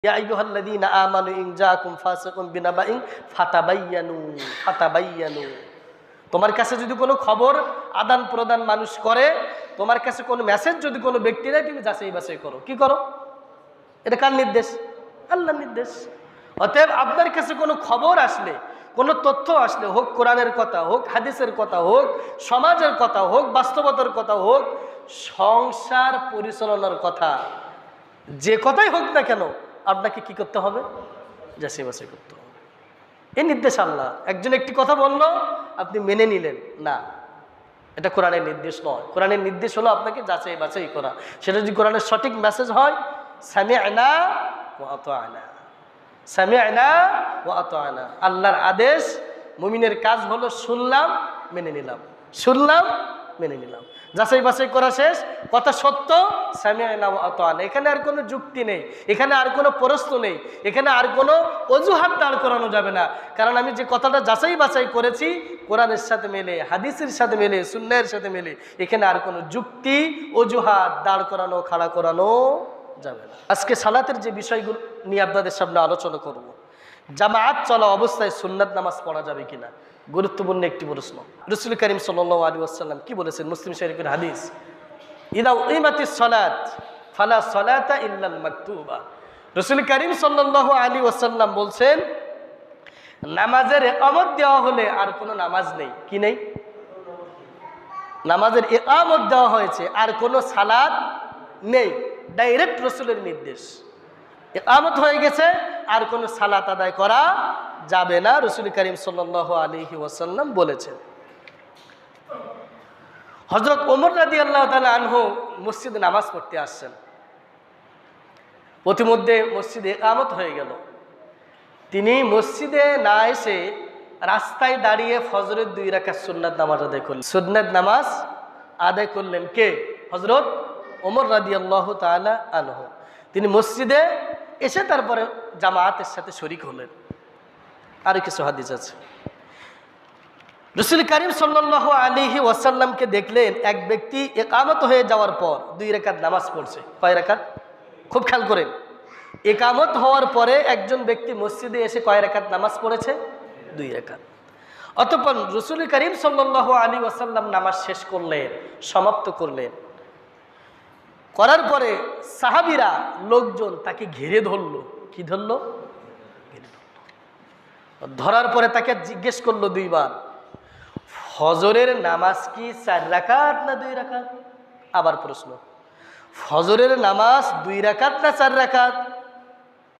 ইয়া আইয়ুহাল্লাযীনা আমানু ইন জাআকুম ফাসিকুন বিনাবাইন ফাতাবাইয়ানু। তোমার কাছে যদি কোনো খবর আদান প্রদান মানুষ করে, তোমার কাছে কোনো মেসেজ যদি কোনো ব্যক্তি দেয়, তুমি যাচাই বাছাই করো। কি করো? এটা কার নির্দেশ? আল্লাহর নির্দেশ। অতএব আপনার কাছে কোনো খবর আসলে, কোনো তথ্য আসলে, হোক কোরআনের কথা, হোক হাদিসের কথা, হোক সমাজের কথা, হোক বাস্তবতার কথা, হোক সংসার পরিচালনার কথা, যে কথাই হোক না কেন, আপনাকে কি করতে হবে? যাচাই বাছাই করতে হবে। এই নির্দেশ আল্লাহ। একজন একটি কথা বলল, আপনি মেনে নিলেন না, এটা কোরআনের নির্দেশ নয়। কোরআনের নির্দেশ হলো আপনাকে যাচাই বাছাই করা। সেটা যদি কোরআনের সঠিক মেসেজ হয়, সামি'না ওয়া আতা'না, সামি'না ওয়া আতা'না। আল্লাহর আদেশ, মুমিনের কাজ হলো শুনলাম, মেনে নিলাম, শুনলাম, মেনে নিলাম। যাচাই বাছাই করা শেষ, কথা সত্য, সামি'না ওয়া আতা'না। এখানে আর কোনো যুক্তি নেই, এখানে আর কোনো প্রশ্ন নেই, এখানে আর কোনো অজুহাত দাঁড় করানো যাবে না। কারণ আমি যে কথাটা যাচাই বাছাই করেছি, কোরআনের সাথে মেলে, হাদিসের সাথে মেলে, সুন্নাহের সাথে মেলে, এখানে আর কোনো যুক্তি, অজুহাত দাঁড় করানো, খাড়া করানো যাবে না। আজকে সালাতের যে বিষয়গুলো নিয়ে আপনাদের সামনে আলোচনা করব, জামাআত চলা অবস্থায় সুন্নাত নামাজ পড়া যাবে কিনা, গুরুত্বপূর্ণ একটি প্রশ্ন। রাসূল করিম সাল্লাল্লাহু আলাইহি ওয়াসাল্লাম কি বলেছেন? মুসলিম শরীফের হাদিস, ইদা উকিমাতিস সালাত ফালা সালাতা ইল্লাল মাকতুবা। রাসূল করিম সাল্লাল্লাহু আলাইহি ওয়াসাল্লাম বলছেন, নামাজের ইকামত দেওয়া হলে আর কোনো নামাজ নেই। কি নেই? নামাজের ইকামত দেওয়া হয়েছে, আর কোনো সালাত নেই। ডাইরেক্ট রাসূলের নির্দেশ। ইকামত হয়ে গেছে, আর কোনো সালাত আদায় করা যাবে না, রাসূল করিম সাল্লাল্লাহু আলাইহি ওয়াসাল্লাম বলেছেন। হযরত ওমর রাদিয়াল্লাহু তাআলা আনহু মসজিদে নামাজ পড়তে আসছেন। প্রতিমধ্যে মসজিদে ইকামত হয়ে গেল। তিনি মসজিদে না এসে রাস্তায় দাঁড়িয়ে ফজরের 2 রাকাত সুন্নাত নামাজ আদায় করলেন। সুন্নাত নামাজ আদায় করলেন কে? হযরত ওমর রাদিয়াল্লাহু তাআলা আনহু। তিনি মসজিদে এসে তারপরে জামাআতের সাথে শরীক হলেন। আর কিছু হাদিস আছে, রাসূল করিম সাল্লাল্লাহু আলাইহি ওয়াসাল্লামকে দেখলেন এক ব্যক্তি ইকামত হয়ে যাওয়ার পর 2 রাকাত নামাজ পড়ছে। কয় রাকাত? খুব খেয়াল করেন। ইকামত হওয়ার পরে একজন ব্যক্তি মসজিদে এসে কয় রাকাত নামাজ পড়েছে? 2 রাকাত। অতঃপর রাসূল করিম সাল্লাল্লাহু আলাইহি ওয়াসাল্লাম নামাজ শেষ করলেন, সমাপ্ত করলেন। করার পরে সাহাবীরা, লোকজন তাকে ঘিরে ধরলো। কি ধরলো? ধরার পরে তাকে জিজ্ঞেস করলো 2 বার, ফজরের নামাজ কি 4 রাকাত না 2 রাকাত? আবার প্রশ্ন, ফজরের নামাজ 2 রাকাত না 4 রাকাত?